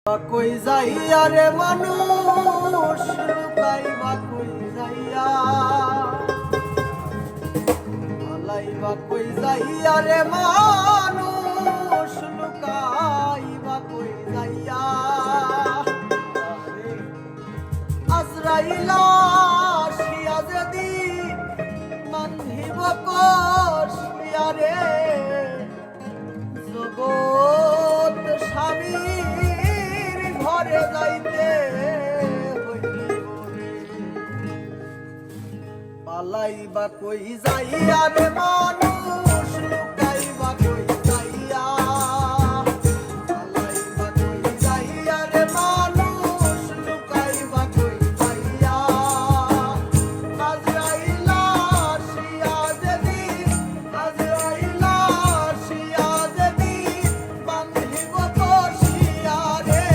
কই যাইয়া রে মানুষ লুকাইবা কই যাইয়া পালাইবা কই যাইয়া রে মানুষ লুকাইবা কই যাইয়া আজরাইল আসিয়া যদি বান্ধিব কষিয়া রে জগৎ স্বামীর ঘরে যাইতে পালাইবা কই যাইয়া রে মন